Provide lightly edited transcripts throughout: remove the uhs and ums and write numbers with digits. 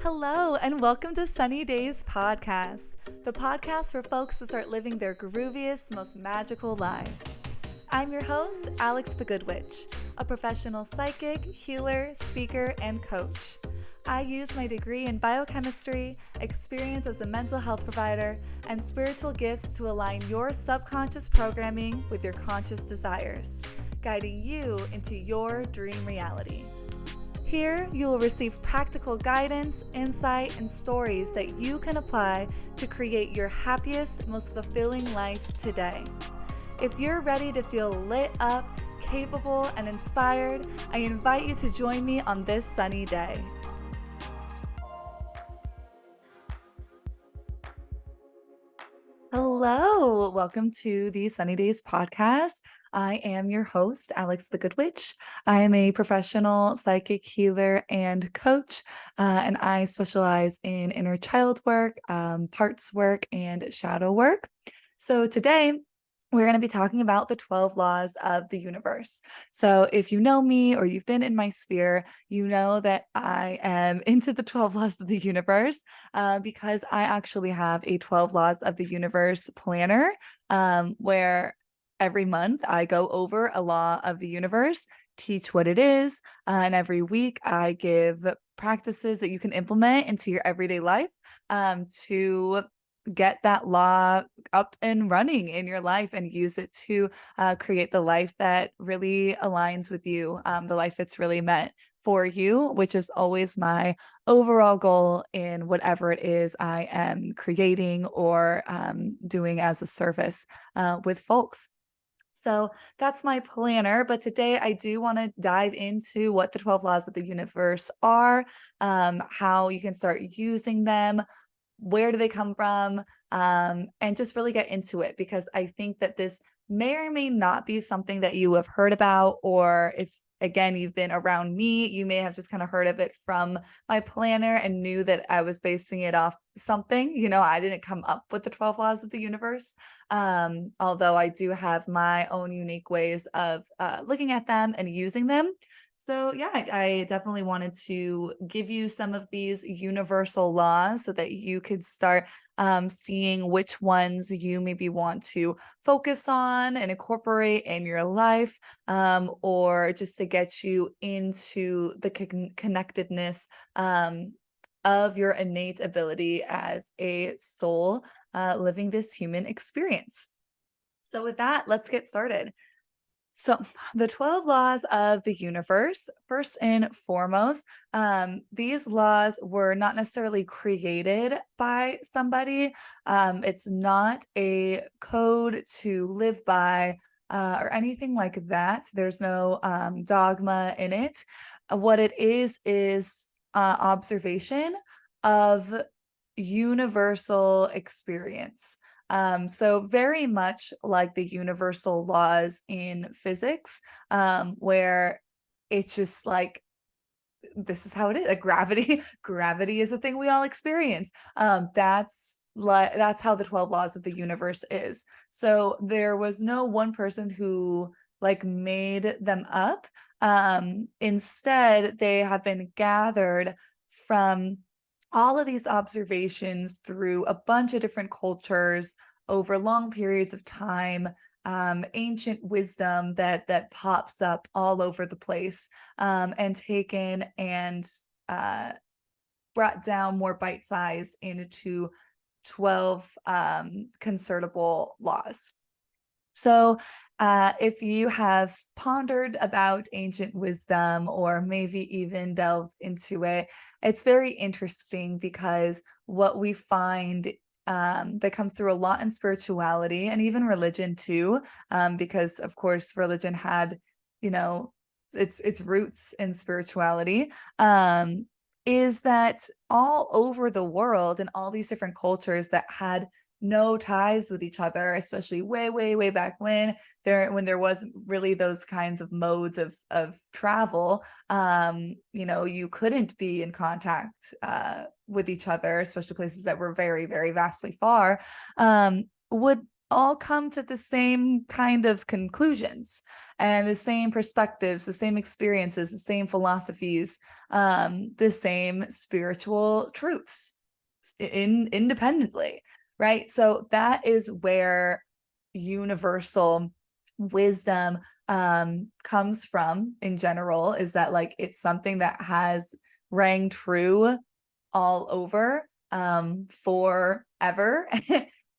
Hello, and welcome to Sunny Days Podcast, the podcast for folks to start living their grooviest, most magical lives. I'm your host, Alex the Good Witch, a professional psychic, healer, speaker, and coach. I use my degree in biochemistry, experience as a mental health provider, and spiritual gifts to align your subconscious programming with your conscious desires, guiding you into your dream reality. Here, you will receive practical guidance, insight, and stories that you can apply to create your happiest, most fulfilling life today. If you're ready to feel lit up, capable, and inspired, I invite you to join me on this sunny day. Hello, welcome to the Sunny Days Podcast. I am your host, Alex the Good Witch. I am a professional psychic healer and coach, and I specialize in inner child work, parts work, and shadow work. So today, we're going to be talking about the 12 laws of the universe. So if you know me or you've been in my sphere, you know that I am into the 12 laws of the universe because I actually have a 12 laws of the universe planner where every month I go over a law of the universe, teach what it is, and every week I give practices that you can implement into your everyday life to get that law up and running in your life and use it to create the life that really aligns with you, the life that's really meant for you, which is always my overall goal in whatever it is I am creating or doing as a service with folks. So that's my planner. But today I do want to dive into what the 12 laws of the universe are, how you can start using them, where do they come from, and just really get into it because I think that this may or may not be something that you have heard about, or if again you've been around me, you may have just kind of heard of it from my planner and knew that I was basing it off something. I didn't come up with the 12 laws of the universe, although I do have my own unique ways of looking at them and using them. So yeah, I definitely wanted to give you some of these universal laws so that you could start seeing which ones you maybe want to focus on and incorporate in your life, or just to get you into the connectedness of your innate ability as a soul living this human experience. So with that, let's get started. So, the 12 laws of the universe, first and foremost, these laws were not necessarily created by somebody. It's not a code to live by or anything like that. There's no dogma in it. What it is observation of universal experience. So very much like the universal laws in physics, where it's just like this is how it is. Like gravity is a thing we all experience. That's how the 12 laws of the universe is. So there was no one person who like made them up. Instead, they have been gathered from all of these observations through a bunch of different cultures over long periods of time, ancient wisdom that pops up all over the place, and taken and brought down more bite size into 12 concertable laws. So, if you have pondered about ancient wisdom or maybe even delved into it, it's very interesting because what we find that comes through a lot in spirituality and even religion too, because of course religion had, you know, its roots in spirituality. Is that all over the world and all these different cultures that had no ties with each other, especially way, way, way back when there wasn't really those kinds of modes of travel. You couldn't be in contact with each other, especially places that were very, very vastly far, would all come to the same kind of conclusions and the same perspectives, the same experiences, the same philosophies, the same spiritual truths independently, right? So that is where universal wisdom comes from in general, is that like it's something that has rang true all over forever.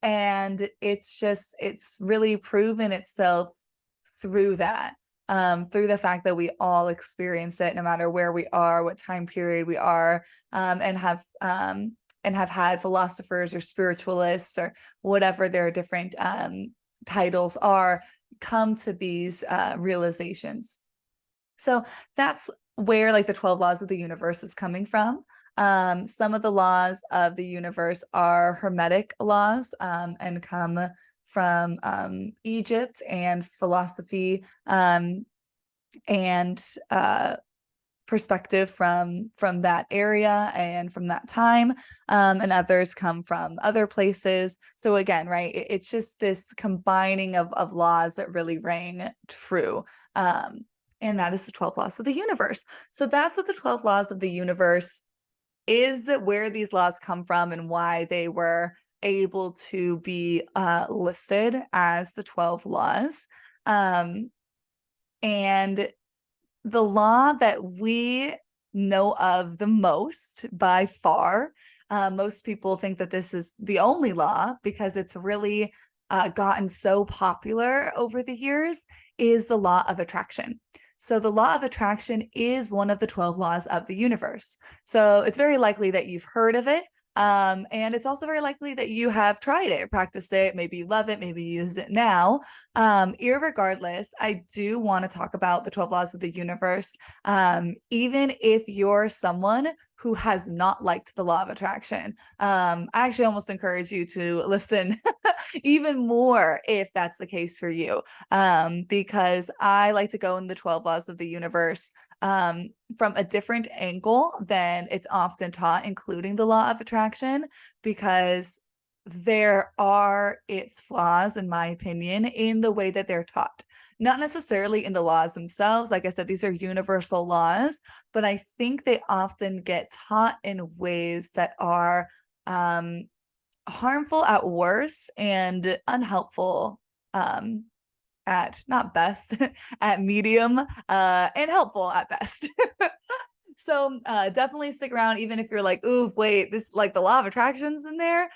And it's really proven itself through that, through the fact that we all experience it no matter where we are, what time period we are, and have had philosophers or spiritualists or whatever their different titles are come to these realizations. So that's where like the 12 laws of the universe is coming from. Some of the laws of the universe are Hermetic laws, and come from Egypt and philosophy, and perspective from that area and from that time, and others come from other places. So again, right, it's just this combining of laws that really rang true, and that is the 12 laws of the universe. So that's what the 12 laws of the universe is, where these laws come from and why they were able to be listed as the 12 laws. And the law that we know of the most by far, most people think that this is the only law because it's really gotten so popular over the years, is the law of attraction. So the law of attraction is one of the 12 laws of the universe. So it's very likely that you've heard of it. And it's also very likely that you have tried it, practiced it, maybe you love it, maybe you use it now. Irregardless, I do want to talk about the 12 laws of the universe. Even if you're someone who has not liked the law of attraction, I actually almost encourage you to listen even more if that's the case for you, because I like to go in the 12 laws of the universe from a different angle than it's often taught, including the law of attraction, because there are its flaws, in my opinion, in the way that they're taught. Not necessarily in the laws themselves. Like I said, these are universal laws, but I think they often get taught in ways that are harmful at worst and unhelpful at not best, at medium, and helpful at best. So definitely stick around, even if you're like, ooh, wait, this like the law of attraction's in there.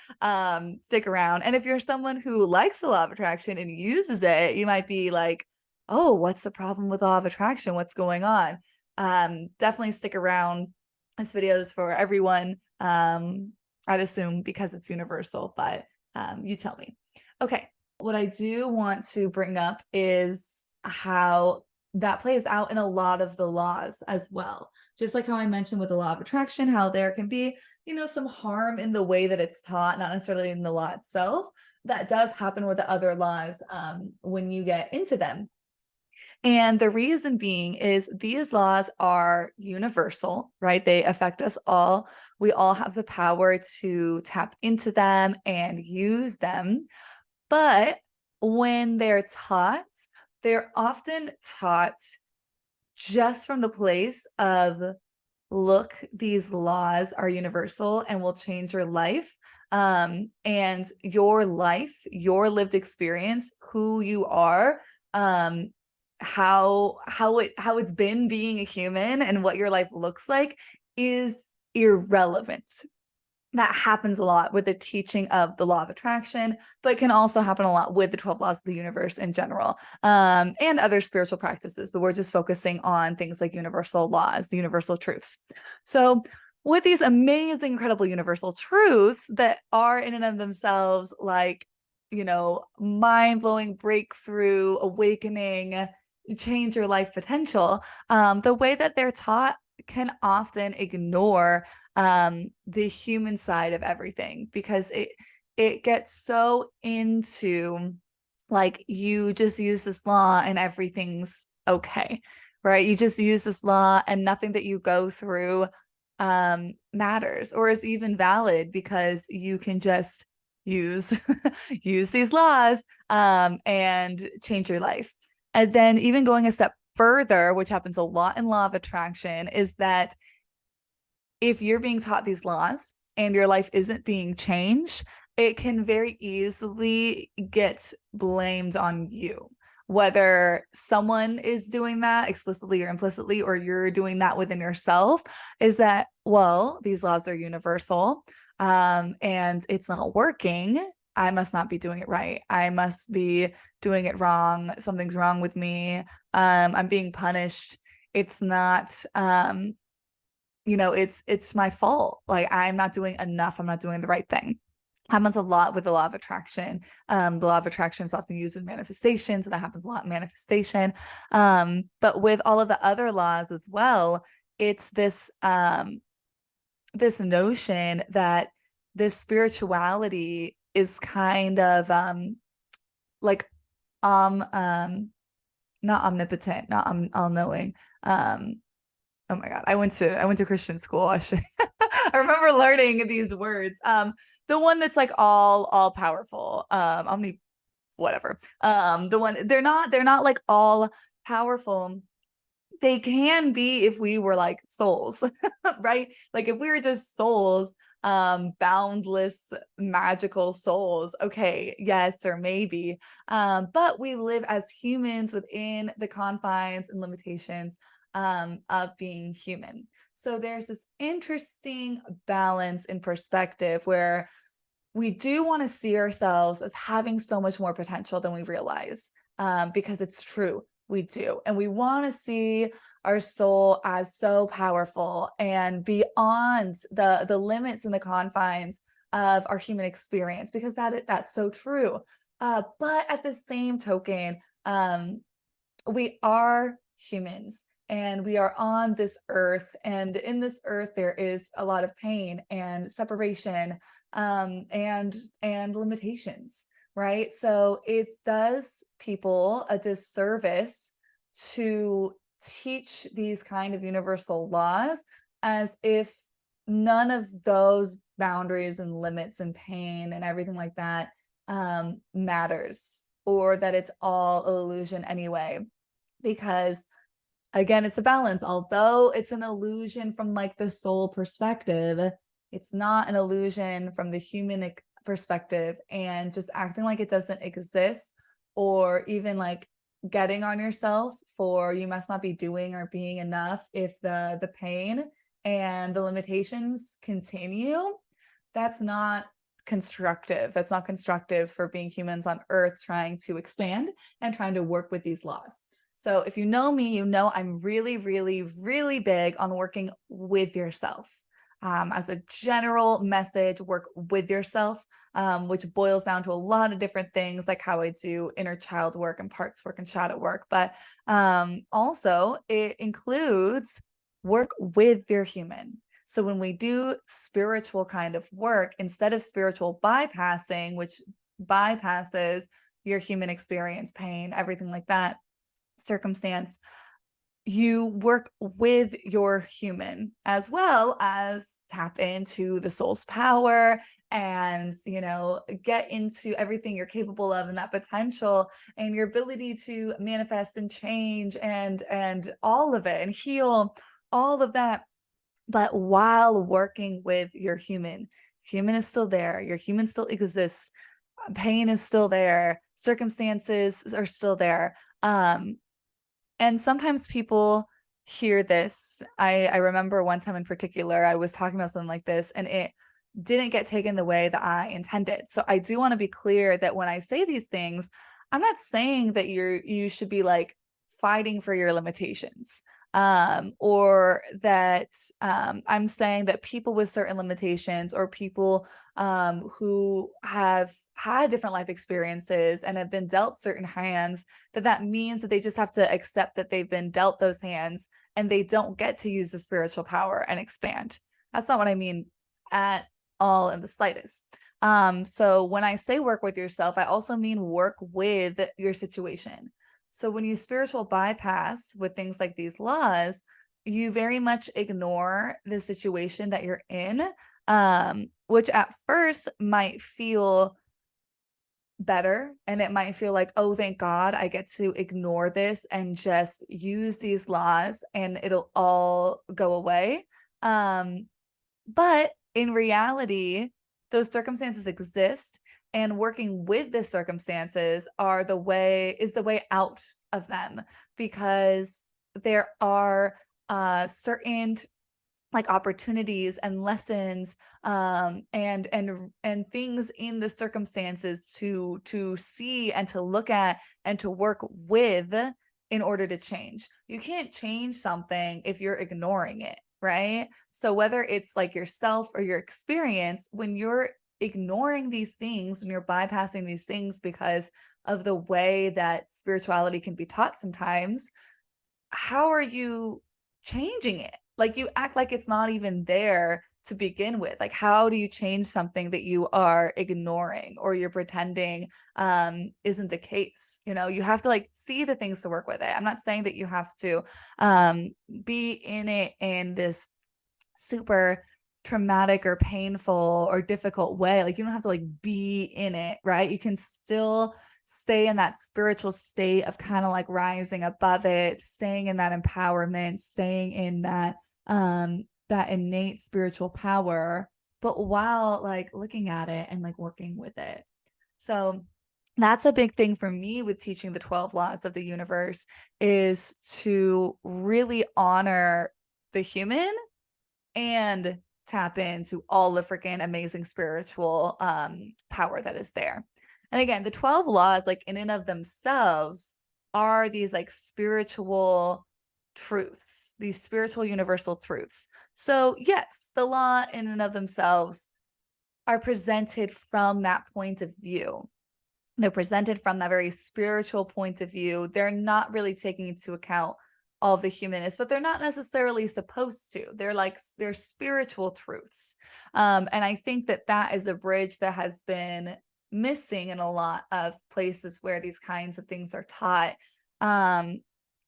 Stick around. And if you're someone who likes the law of attraction and uses it, you might be like, oh, what's the problem with law of attraction? What's going on? Definitely stick around. This video is for everyone. I'd assume because it's universal, but you tell me. Okay. What I do want to bring up is how that plays out in a lot of the laws as well. Just like how I mentioned with the law of attraction, how there can be, some harm in the way that it's taught, not necessarily in the law itself. That does happen with the other laws when you get into them. And the reason being is these laws are universal, right? They affect us all. We all have the power to tap into them and use them. But when they're taught, they're often taught just from the place of, look, these laws are universal and will change your life. And your life, your lived experience, who you are, how it's been being a human and what your life looks like is irrelevant. That happens a lot with the teaching of the law of attraction, but can also happen a lot with the 12 laws of the universe in general, and other spiritual practices. But we're just focusing on things like universal laws, universal truths. So with these amazing, incredible universal truths that are in and of themselves, like, mind-blowing breakthrough, awakening, change your life potential, the way that they're taught can often ignore the human side of everything, because it gets so into like, you just use this law and everything's okay, right? You just use this law and nothing that you go through matters or is even valid, because you can just use use these laws and change your life. And then even going a step further, which happens a lot in law of attraction, is that if you're being taught these laws and your life isn't being changed, it can very easily get blamed on you. Whether someone is doing that explicitly or implicitly, or you're doing that within yourself, is that, well, these laws are universal, and it's not working. I must not be doing it right. I must be doing it wrong. Something's wrong with me. I'm being punished. It's not, it's my fault. Like, I'm not doing enough. I'm not doing the right thing. Happens a lot with the law of attraction. The law of attraction is often used in manifestation, so that happens a lot in manifestation. But with all of the other laws as well, it's this notion that this spirituality is kind of like not omnipotent, not all-knowing. Oh my God. I went to Christian school. I remember learning these words. The one that's like all powerful. Whatever. The one they're not like all powerful. They can be if we were like souls, right? Like if we were just souls, boundless magical souls. Okay, yes, or maybe. But we live as humans within the confines and limitations of being human. So there's this interesting balance in perspective where we do want to see ourselves as having so much more potential than we realize, because it's true. We do. And we want to see our soul as so powerful and beyond the limits and the confines of our human experience, because that's so true. But at the same token, we are humans and we are on this earth, and in this earth there is a lot of pain and separation, and limitations, right? So it does people a disservice to teach these kind of universal laws as if none of those boundaries and limits and pain and everything like that matters, or that it's all illusion anyway. Because again, it's a balance. Although it's an illusion from like the soul perspective, it's not an illusion from the human perspective, and just acting like it doesn't exist, or even like getting on yourself for you must not be doing or being enough if the pain and the limitations continue. That's not constructive. That's not constructive for being humans on earth trying to expand and trying to work with these laws. So if you know me, you know I'm really, really, really big on working with yourself. As a general message, work with yourself, which boils down to a lot of different things, like how I do inner child work and parts work and shadow work. But also, it includes work with your human. So when we do spiritual kind of work, instead of spiritual bypassing, which bypasses your human experience, pain, everything like that, circumstance, you work with your human as well as tap into the soul's power and get into everything you're capable of and that potential and your ability to manifest and change and all of it and heal all of that. But while working with your human is still there, your human still exists, pain is still there, circumstances are still there. And sometimes people hear this. I remember one time in particular, I was talking about something like this and it didn't get taken the way that I intended. So I do want to be clear that when I say these things, I'm not saying that you should be like fighting for your limitations, or that I'm saying that people with certain limitations, or people who have had different life experiences and have been dealt certain hands, that means that they just have to accept that they've been dealt those hands and they don't get to use the spiritual power and expand. That's not what I mean at all in the slightest. So when I say work with yourself, I also mean work with your situation. So when you spiritual bypass with things like these laws, you very much ignore the situation that you're in, which at first might feel better, and it might feel like, oh, thank God I get to ignore this and just use these laws and it'll all go away. Um, but in reality, those circumstances exist, and working with the circumstances is the way out of them, because there are certain like opportunities and lessons, and things in the circumstances to see and to look at and to work with in order to change. You can't change something if you're ignoring it, right? So whether it's like yourself or your experience, when you're ignoring these things, when you're bypassing these things because of the way that spirituality can be taught sometimes, how are you changing it? Like, you act like it's not even there to begin with. Like, how do you change something that you are ignoring or you're pretending isn't the case? You know, you have to like see the things to work with it. I'm not saying that you have to be in it in this super traumatic or painful or difficult way. Like, you don't have to like be in it, right? You can still stay in that spiritual state of kind of like rising above it, staying in that empowerment, staying in that innate spiritual power, but while like looking at it and like working with it. So that's a big thing for me with teaching the 12 laws of the universe, is to really honor the human and tap into all the freaking amazing spiritual power that is there. And again, the 12 laws, like in and of themselves, are these like spiritual truths, these spiritual universal truths. So yes, the law in and of themselves are presented from that point of view. They're presented from that very spiritual point of view. They're not really taking into account all the humanists, but they're not necessarily supposed to. They're spiritual truths. And I think that that is a bridge that has been missing in a lot of places where these kinds of things are taught.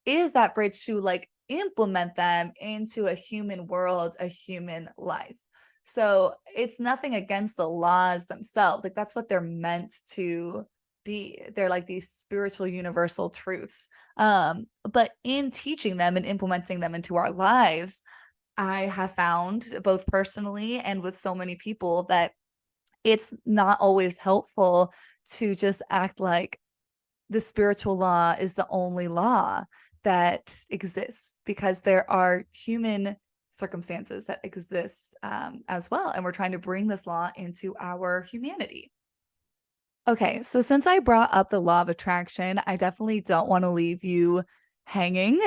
Is that bridge to like implement them into a human world, a human life. So it's nothing against the laws themselves. Like, that's what they're meant to be. They're like these spiritual universal truths. But in teaching them and implementing them into our lives, I have found both personally and with so many people that it's not always helpful to just act like the spiritual law is the only law that exists, because there are human circumstances that exist as well. And we're trying to bring this law into our humanity. Okay, so since I brought up the law of attraction, I definitely don't want to leave you hanging.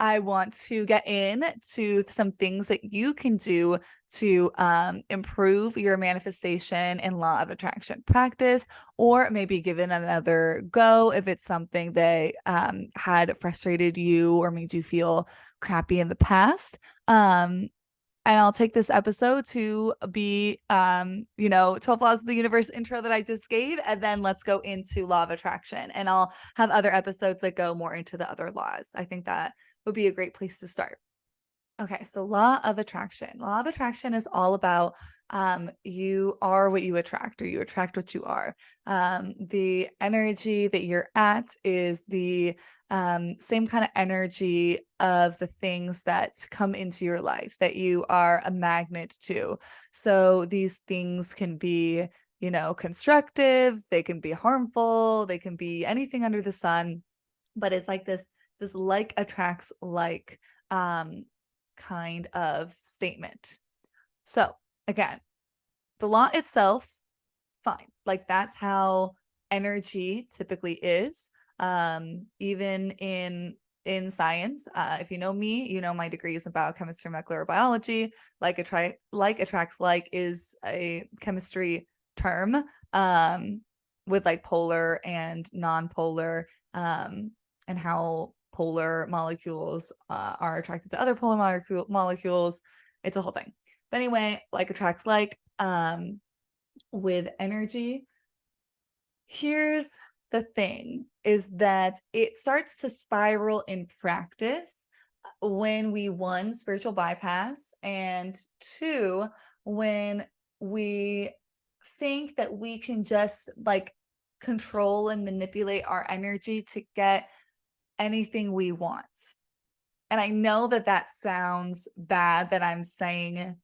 I want to get into some things that you can do to improve your manifestation and law of attraction practice, or maybe give it another go if it's something that had frustrated you or made you feel crappy in the past. And I'll take this episode to be 12 laws of the universe intro that I just gave, and then let's go into law of attraction, and I'll have other episodes that go more into the other laws. I think that would be a great place to start. Okay, so law of attraction. Law of attraction is all about you are what you attract, or you attract what you are. The energy that you're at is the same kind of energy of the things that come into your life that you are a magnet to. So these things can be, constructive, they can be harmful, they can be anything under the sun, but it's like this like attracts like kind of statement. So again, the law itself, fine. Like, that's how energy typically is. Even in science, if you know me, you know my degree is in biochemistry, molecular biology. Like attracts like is a chemistry term, with like polar and non-polar, and how polar molecules are attracted to other polar molecules. It's a whole thing. But anyway, like attracts like, with energy. Here's the thing, is that it starts to spiral in practice when we, one, spiritual bypass, and two, when we think that we can just like control and manipulate our energy to get anything we want. And I know that that sounds bad that I'm saying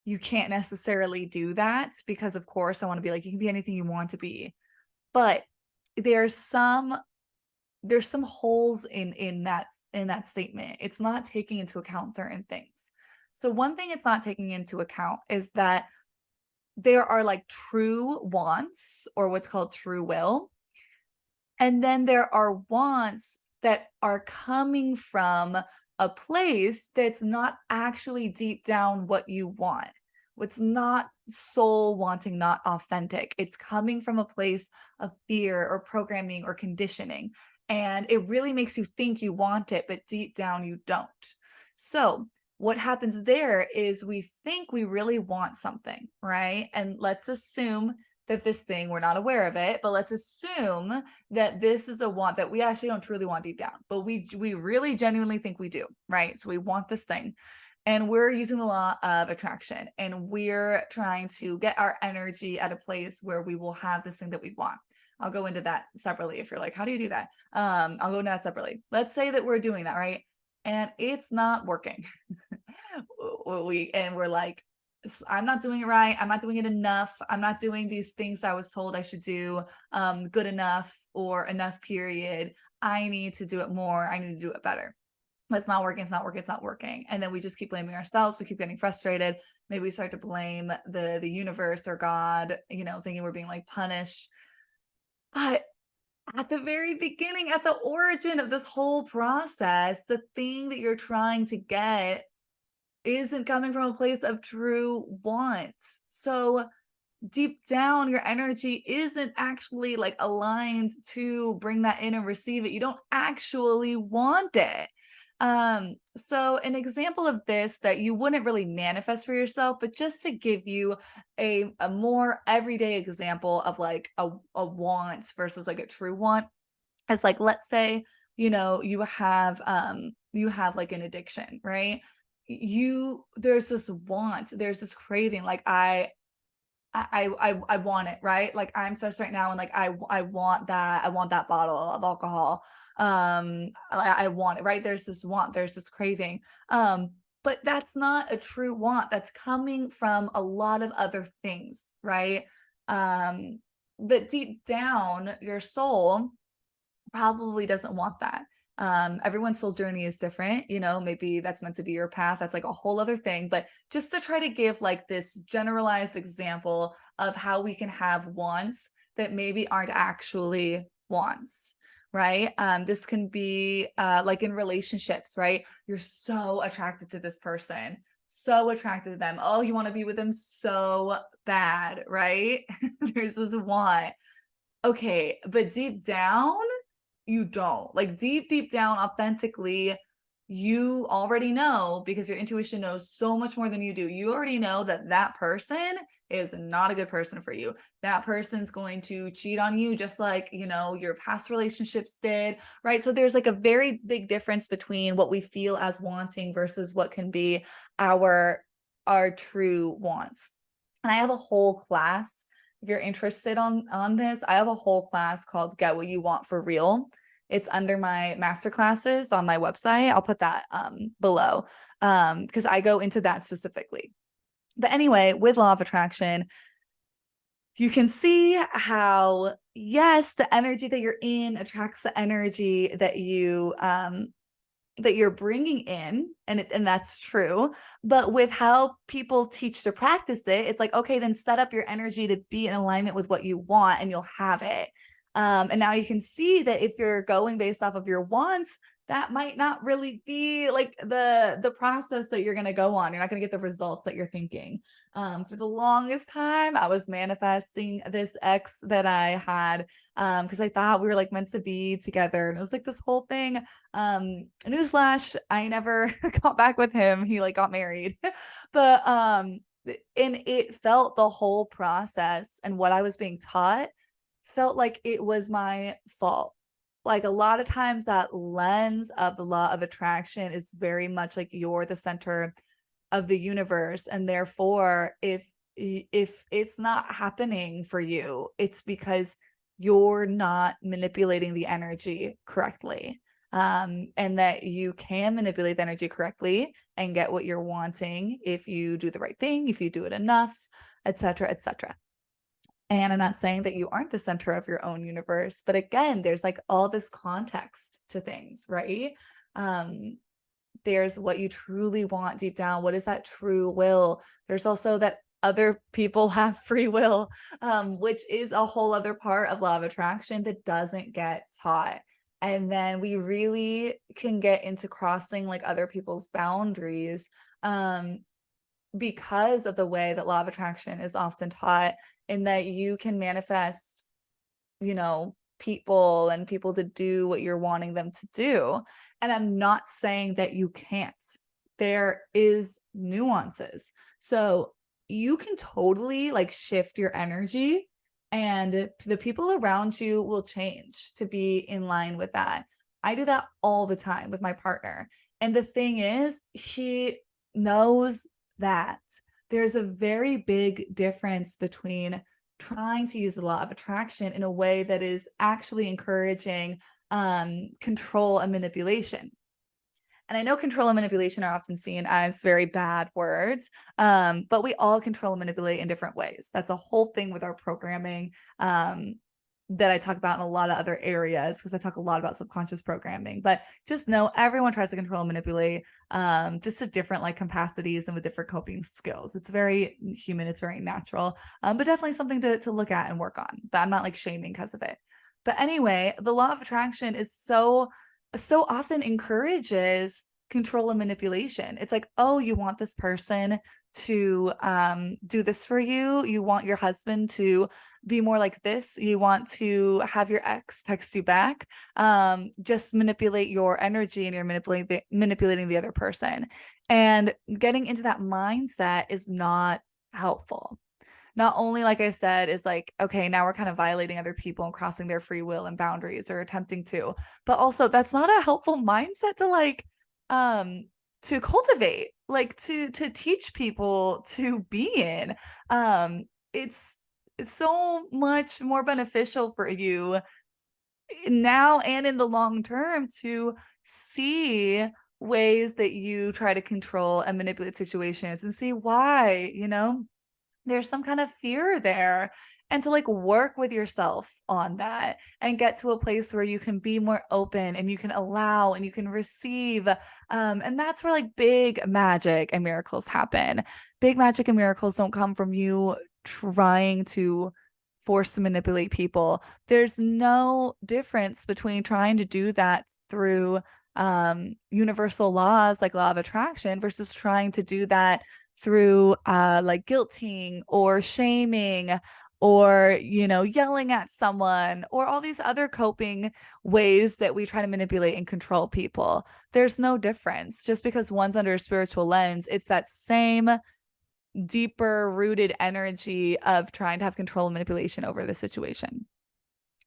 you can't necessarily do that because of course I want to be like you can be anything you want to be. But there's some there's some holes in that statement. It's not taking into account certain things. So one thing it's not taking into account is that there are like true wants or what's called true will. And then there are wants that are coming from a place that's not actually deep down what you want. What's not soul wanting, not authentic. It's coming from a place of fear or programming or conditioning. And it really makes you think you want it, but deep down you don't. So, what happens there is we think we really want something, right? And let's assume that this thing, we're not aware of it, but let's assume that this is a want that we actually don't truly want deep down, but we really genuinely think we do, right? So we want this thing. And we're using the law of attraction and we're trying to get our energy at a place where we will have this thing that we want. I'll go into that separately if you're like, how do you do that? I'll go into that separately. Let's say that we're doing that, right? And it's not working. We're like, I'm not doing it right. I'm not doing it enough. I'm not doing these things I was told I should do good enough or enough period. I need to do it more. I need to do it better. But it's not working. It's not working. It's not working. And then we just keep blaming ourselves. We keep getting frustrated. Maybe we start to blame the universe or God, thinking we're being like punished. But at the very beginning, at the origin of this whole process, the thing that you're trying to get isn't coming from a place of true want. So deep down, your energy isn't actually like aligned to bring that in and receive it. You don't actually want it. So an example of this that you wouldn't really manifest for yourself, but just to give you a more everyday example of like a want versus like a true want is like, let's say, you have like an addiction, right? There's this want, there's this craving, like I want it, right? Like I'm stressed right now and like I want that bottle of alcohol. I want it, right? There's this want, there's this craving. But that's not a true want. That's coming from a lot of other things, right? But deep down, your soul probably doesn't want that. Everyone's soul journey is different, maybe that's meant to be your path. That's like a whole other thing. But just to try to give like this generalized example of how we can have wants that maybe aren't actually wants. Right. This can be like in relationships, right? You're so attracted to this person, so attracted to them. Oh, you want to be with them so bad, right? There's this want. Okay, but deep down, you don't. Like deep down, authentically, you already know because your intuition knows so much more than you do. You already know that that person is not a good person for you. That person's going to cheat on you just like, your past relationships did, right? So there's like a very big difference between what we feel as wanting versus what can be our our true wants. And I have a whole class if you're interested on this. I have a whole class called Get What You Want for Real. It's under my master classes on my website. I'll put that below because I go into that specifically. But anyway, with law of attraction, you can see how, yes, the energy that you're in attracts the energy that you're bringing in, and that's true. But with how people teach to practice it, it's like, okay, then set up your energy to be in alignment with what you want and you'll have it. And now you can see that if you're going based off of your wants, that might not really be like the process that you're going to go on. You're not going to get the results that you're thinking. For the longest time, I was manifesting this ex that I had because I thought we were like meant to be together, and it was like this whole thing. Newsflash, I never got back with him. He like got married. But and it felt the whole process and what I was being taught felt like it was my fault. Like a lot of times that lens of the law of attraction is very much like you're the center of the universe. And therefore, if if it's not happening for you, it's because you're not manipulating the energy correctly. And that you can manipulate the energy correctly and get what you're wanting if you do the right thing, if you do it enough, etc., etc. And I'm not saying that you aren't the center of your own universe, but again, there's like all this context to things, right? Um, there's what you truly want deep down. What is that true will? There's also that other people have free will, which is a whole other part of law of attraction that doesn't get taught. And then we really can get into crossing like other people's boundaries, because of the way that law of attraction is often taught, in that you can manifest, people and people to do what you're wanting them to do. And I'm not saying that you can't. There is nuances. So you can totally like shift your energy, and the people around you will change to be in line with that. I do that all the time with my partner. And the thing is, he knows that there's a very big difference between trying to use the law of attraction in a way that is actually encouraging control and manipulation. And I know control and manipulation are often seen as very bad words, but we all control and manipulate in different ways. That's a whole thing with our programming, that I talk about in a lot of other areas, because I talk a lot about subconscious programming. But just know everyone tries to control and manipulate, just at different like capacities and with different coping skills. It's very human, it's very natural, but definitely something to look at and work on. But I'm not like shaming because of it. But anyway, the law of attraction is so often encourages control and manipulation. It's like, oh, you want this person to do this for you. You want your husband to be more like this. You want to have your ex text you back. Just manipulate your energy, and you're manipulating the other person. And getting into that mindset is not helpful. Not only, like I said, is like, okay, now we're kind of violating other people and crossing their free will and boundaries, or attempting to, but also that's not a helpful mindset to like to cultivate, like to teach people to be in. It's so much more beneficial for you now and in the long term to see ways that you try to control and manipulate situations, and see why, there's some kind of fear there, and to like work with yourself on that and get to a place where you can be more open and you can allow and you can receive, and that's where like big magic and miracles happen. Big magic and miracles don't come from you trying to force to manipulate people. There's no difference between trying to do that through universal laws like law of attraction versus trying to do that through like guilting or shaming, or yelling at someone, or all these other coping ways that we try to manipulate and control people. There's no difference. Just because one's under a spiritual lens, it's that same deeper rooted energy of trying to have control and manipulation over the situation.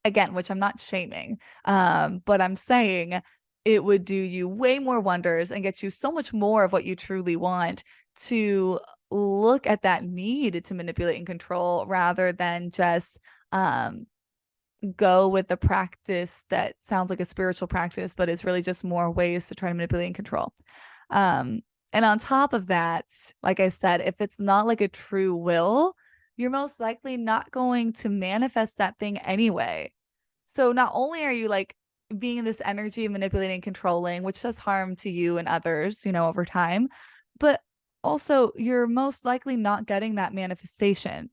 Again, which I'm not shaming, but I'm saying it would do you way more wonders and get you so much more of what you truly want, to look at that need to manipulate and control, rather than just go with the practice that sounds like a spiritual practice, but is really just more ways to try to manipulate and control. And on top of that, like I said, if it's not like a true will, you're most likely not going to manifest that thing anyway. So not only are you like being in this energy of manipulating and controlling, which does harm to you and others, over time, but also you're most likely not getting that manifestation.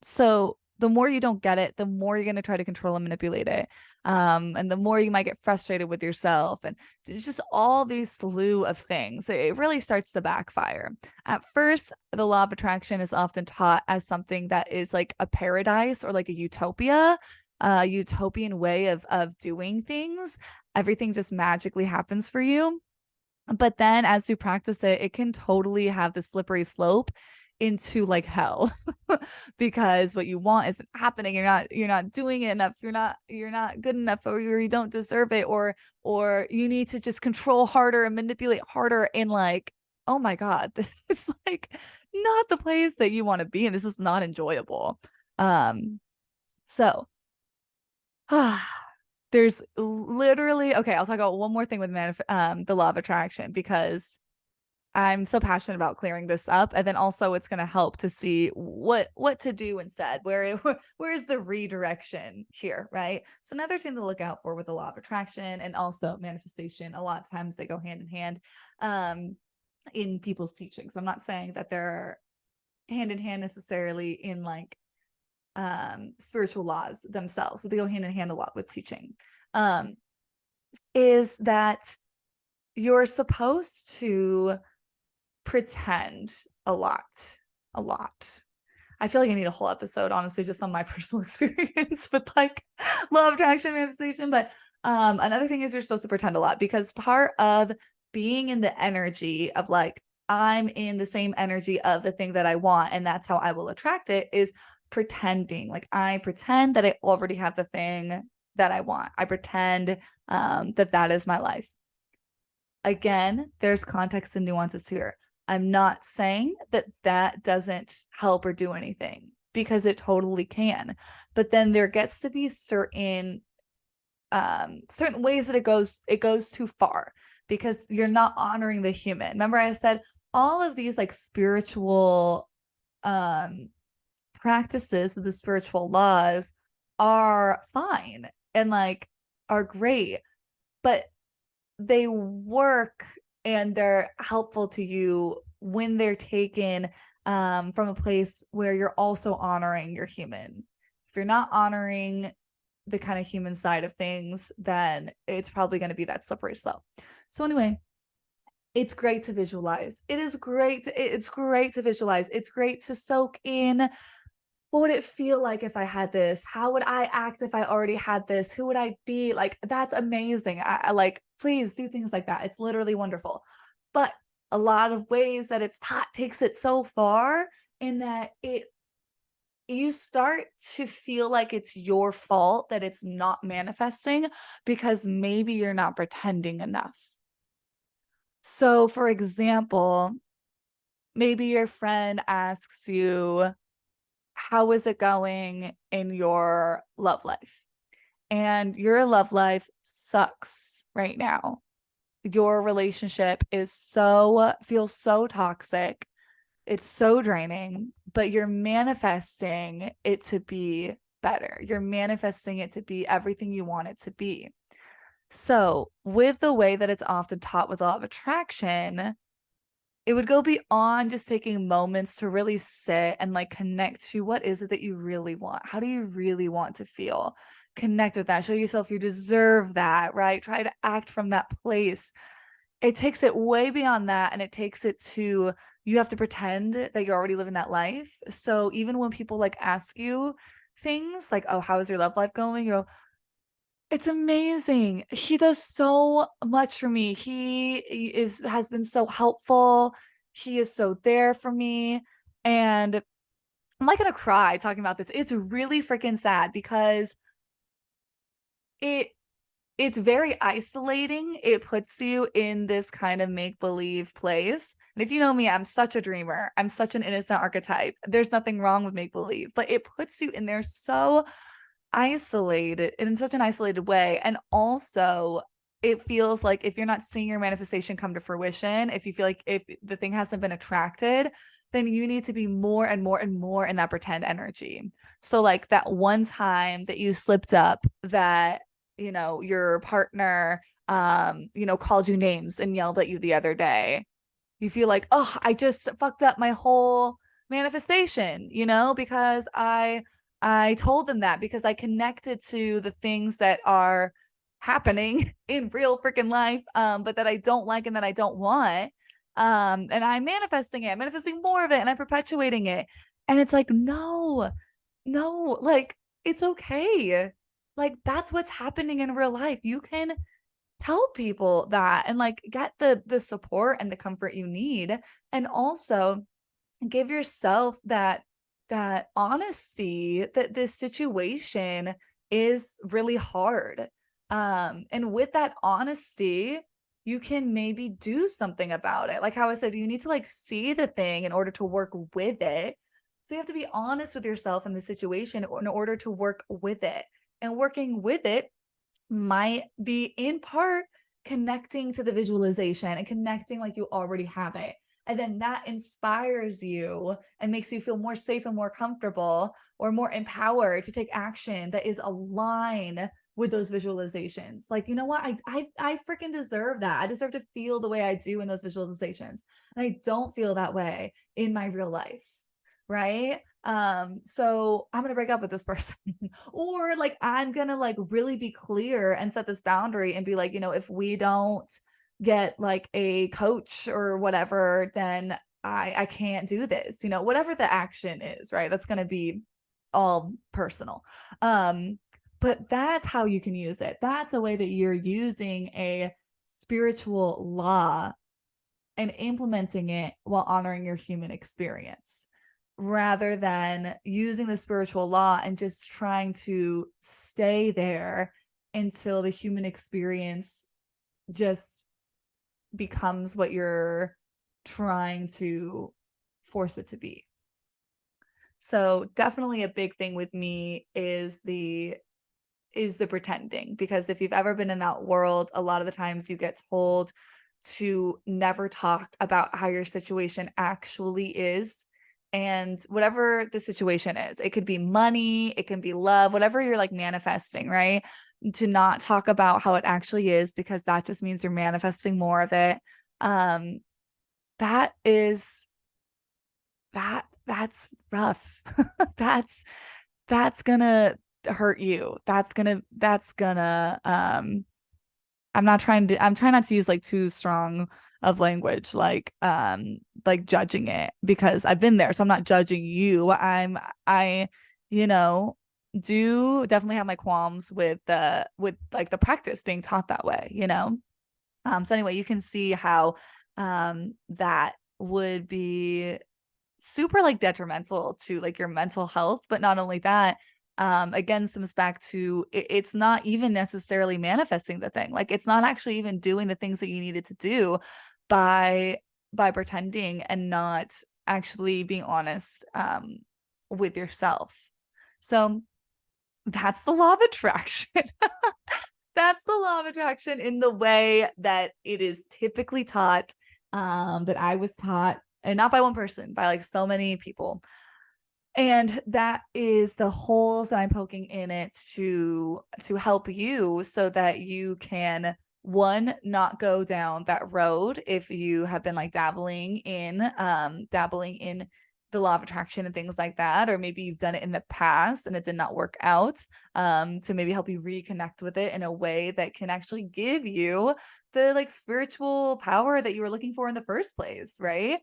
So the more you don't get it, the more you're going to try to control and manipulate it. And the more you might get frustrated with yourself, and just all these slew of things. It really starts to backfire. At first, the law of attraction is often taught as something that is like a paradise or like a utopia, a utopian way of doing things. Everything just magically happens for you. But then as you practice it, it can totally have the slippery slope into like hell, because what you want isn't happening. You're not doing it enough. You're not good enough, or you don't deserve it, or you need to just control harder and manipulate harder, and like oh my God, this is like not the place that you want to be in. This is not enjoyable. So there's literally, okay, I'll talk about one more thing with the law of attraction, because I'm so passionate about clearing this up, and then also it's going to help to see what to do instead. Where's the redirection here, right? So another thing to look out for with the law of attraction and also manifestation, a lot of times they go hand in hand in people's teachings. I'm not saying that they're hand in hand necessarily in like spiritual laws themselves, but they go hand in hand a lot with teaching. Is that you're supposed to pretend a lot, a lot. I feel like I need a whole episode, honestly, just on my personal experience with like law of attraction manifestation. But another thing is you're supposed to pretend a lot, because part of being in the energy of like, I'm in the same energy of the thing that I want, and that's how I will attract it, is pretending. Like I pretend that I already have the thing that I want. I pretend that is my life. Again, there's context and nuances here. I'm not saying that that doesn't help or do anything, because it totally can. But then there gets to be certain ways that it goes too far, because you're not honoring the human. Remember I said all of these like spiritual practices of the spiritual laws are fine and like are great, but they work and they're helpful to you when they're taken from a place where you're also honoring your human. If you're not honoring the kind of human side of things, then it's probably going to be that slippery slope. So anyway, it's great to visualize. It's great to visualize. It's great to soak in, what would it feel like if I had this? How would I act if I already had this? Who would I be? Like, that's amazing. I like, please do things like that. It's literally wonderful. But a lot of ways that it's taught takes it so far, in that you start to feel like it's your fault that it's not manifesting, because maybe you're not pretending enough. So, for example, maybe your friend asks you, how is it going in your love life? And your love life sucks right now. Your relationship feels so toxic. It's so draining, but you're manifesting it to be better. You're manifesting it to be everything you want it to be. So, with the way that it's often taught with law of attraction, it would go beyond just taking moments to really sit and like connect to, what is it that you really want? How do you really want to feel? Connect with that. Show yourself you deserve that, right? Try to act from that place. It takes it way beyond that, and it takes it to, you have to pretend that you're already living that life. So even when people like ask you things like, oh, how is your love life going? You know, it's amazing. He does so much for me. Has been so helpful. He is so there for me. And I'm like gonna cry talking about this. It's really freaking sad, because it it's very isolating. It puts you in this kind of make-believe place. And if you know me, I'm such a dreamer. I'm such an innocent archetype. There's nothing wrong with make-believe, but it puts you in there so isolated, in such an isolated way. And also, it feels like if you're not seeing your manifestation come to fruition, if you feel like if the thing hasn't been attracted, then you need to be more and more and more in that pretend energy. So like that one time that you slipped up, that your partner called you names and yelled at you the other day, you feel like, oh, I just fucked up my whole manifestation, because I told them that, because I connected to the things that are happening in real freaking life, but that I don't like and that I don't want. And I'm manifesting more of it, and I'm perpetuating it. And it's like, no, like, it's okay. Like, that's what's happening in real life. You can tell people that and like get the support and the comfort you need, and also give yourself that honesty that this situation is really hard. And with that honesty, you can maybe do something about it. Like how I said, you need to like see the thing in order to work with it. So you have to be honest with yourself in the situation in order to work with it. And working with it might be in part connecting to the visualization and connecting like you already have it. And then that inspires you and makes you feel more safe and more comfortable or more empowered to take action that is aligned with those visualizations. Like, you know what? I freaking deserve that. I deserve to feel the way I do in those visualizations. And I don't feel that way in my real life. Right. So I'm gonna break up with this person. Or like I'm gonna like really be clear and set this boundary and be like, if we don't get like a coach or whatever, then I can't do this, whatever the action is, right? That's gonna be all personal. But that's how you can use it. That's a way that you're using a spiritual law and implementing it while honoring your human experience, rather than using the spiritual law and just trying to stay there until the human experience just becomes what you're trying to force it to be. So definitely a big thing with me is the pretending, because if you've ever been in that world, a lot of the times you get told to never talk about how your situation actually is. And whatever the situation is, it could be money, it can be love, whatever you're like manifesting, right? To not talk about how it actually is, because that just means you're manifesting more of it. That is that's rough. that's that's gonna hurt you. That's gonna I'm trying not to use like too strong of language, like judging it, because I've been there. So I'm not judging you. I, you know, do definitely have my qualms with like the practice being taught that way. So anyway, you can see how that would be super like detrimental to like your mental health. But not only that, again, comes back to it's not even necessarily manifesting the thing. Like it's not actually even doing the things that you needed to do by pretending and not actually being honest with yourself. So that's the law of attraction. That's the law of attraction in the way that it is typically taught, that I was taught, and not by one person, by like so many people. And that is the holes that I'm poking in it to help you, so that you can, one, not go down that road if you have been like dabbling in the law of attraction and things like that, or maybe you've done it in the past and it did not work out, to maybe help you reconnect with it in a way that can actually give you the like spiritual power that you were looking for in the first place, right?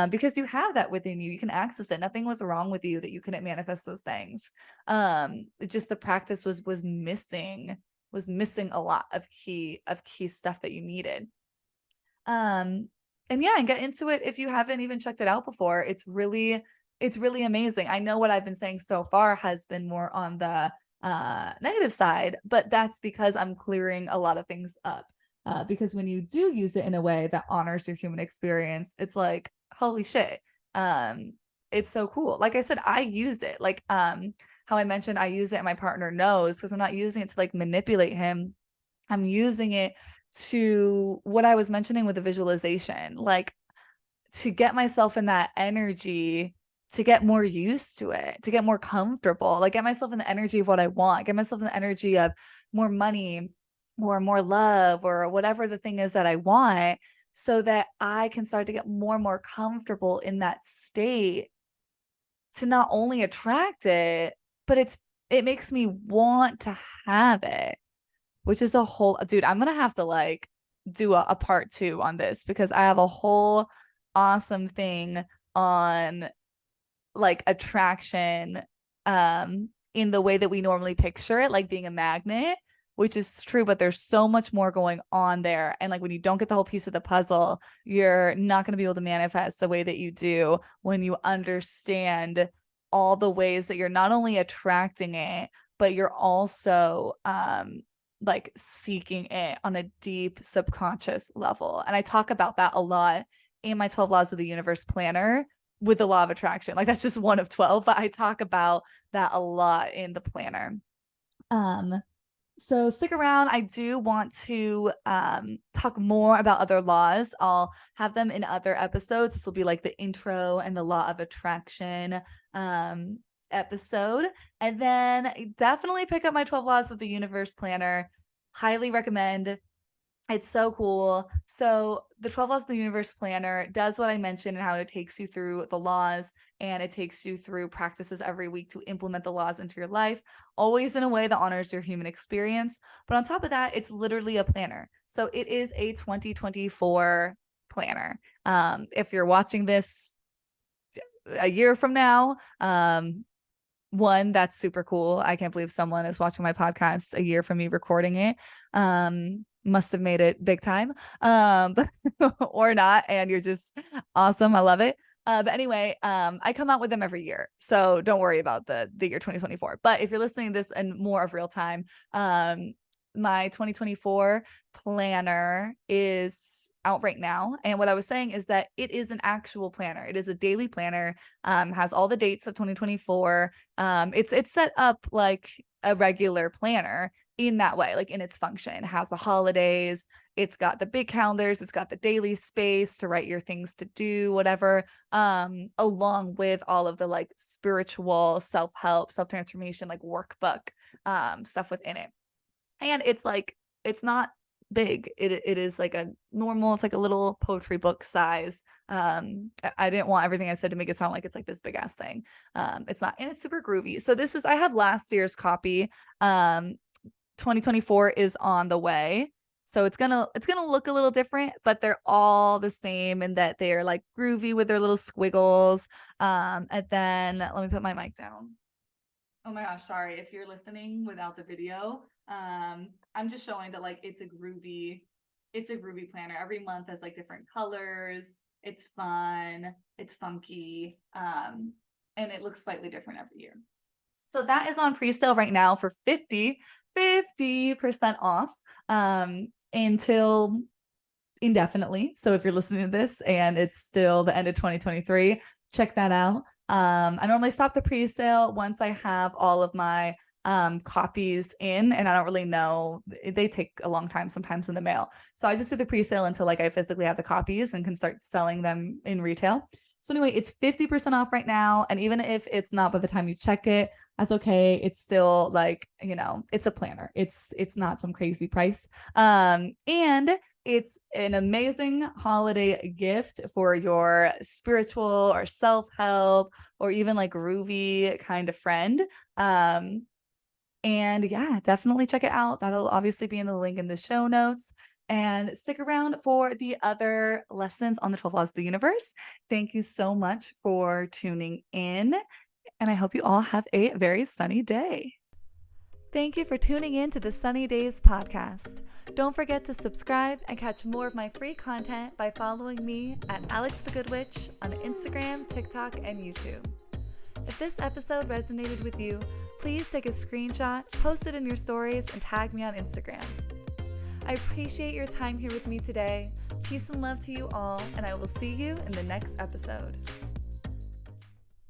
Because you have that within you. You can access it. Nothing was wrong with you that you couldn't manifest those things. Just the practice was missing a lot of key stuff that you needed. And yeah, and get into it if you haven't even checked it out before. It's really amazing. I know what I've been saying so far has been more on the negative side, but that's because I'm clearing a lot of things up. Because when you do use it in a way that honors your human experience, it's like, holy shit. It's so cool. Like I said, I use it. Like how I mentioned, I use it and my partner knows, because I'm not using it to like manipulate him. I'm using it to what I was mentioning with the visualization, like to get myself in that energy, to get more used to it, to get more comfortable, like get myself in the energy of what I want, get myself in the energy of more money or more love or whatever the thing is that I want, so that I can start to get more and more comfortable in that state to not only attract it, but it makes me want to have it, which is the whole, dude, I'm gonna have to like do a part two on this, because I have a whole awesome thing on like attraction in the way that we normally picture it, like being a magnet, which is true, but there's so much more going on there. And like when you don't get the whole piece of the puzzle, you're not going to be able to manifest the way that you do when you understand all the ways that you're not only attracting it, but you're also like seeking it on a deep subconscious level. And I talk about that a lot in my 12 Laws of the Universe planner with the law of attraction. Like that's just one of 12, but I talk about that a lot in the planner. So stick around. I do want to talk more about other laws. I'll have them in other episodes. This will be like the intro and the law of attraction episode. And then definitely pick up my 12 Laws of the Universe planner. Highly recommend. It's so cool. So the 12 Laws of the Universe planner does what I mentioned and how it takes you through the laws, and it takes you through practices every week to implement the laws into your life, always in a way that honors your human experience. But on top of that, it's literally a planner. So it is a 2024 planner. If you're watching this a year from now, one, that's super cool. I can't believe someone is watching my podcast a year from me recording it. Must have made it big time. Or not, and you're just awesome. I love it. But anyway, I come out with them every year, so don't worry about the year 2024. But if you're listening to this in more of real time, my 2024 planner is out right now. And what I was saying is that it is an actual planner. It is a daily planner, has all the dates of 2024. It's set up like a regular planner in that way, like in its function. It has the holidays, it's got the big calendars, it's got the daily space to write your things to do, whatever, along with all of the like spiritual self-help, self-transformation, like workbook stuff within it. And it's like, it's not big. It is like a normal, it's like a little poetry book size. I didn't want everything I said to make it sound like it's like this big ass thing. It's not, and it's super groovy. So this is, I have last year's copy. 2024 is on the way. So it's gonna look a little different, but they're all the same in that they are like groovy with their little squiggles. And then let me put my mic down. Oh my gosh, sorry if you're listening without the video. I'm just showing that like it's a groovy planner. Every month has like different colors. It's fun, it's funky, and it looks slightly different every year. So that is on pre-sale right now for 50% off until indefinitely. So if you're listening to this and it's still the end of 2023, check that out. I normally stop the pre-sale once I have all of my copies in, and I don't really know, they take a long time sometimes in the mail. So I just do the pre-sale until like I physically have the copies and can start selling them in retail. So anyway, it's 50% off right now. And even if it's not by the time you check it, that's okay. It's still like, you know, it's a planner. It's not some crazy price. And it's an amazing holiday gift for your spiritual or self-help or even like groovy kind of friend. And yeah, definitely check it out. That'll obviously be in the link in the show notes. And stick around for the other lessons on the 12 Laws of the Universe. Thank you so much for tuning in. And I hope you all have a very sunny day. Thank you for tuning in to the Sunny Days podcast. Don't forget to subscribe and catch more of my free content by following me at Alex the Good Witch on Instagram, TikTok, and YouTube. If this episode resonated with you, please take a screenshot, post it in your stories, and tag me on Instagram. I appreciate your time here with me today. Peace and love to you all, and I will see you in the next episode.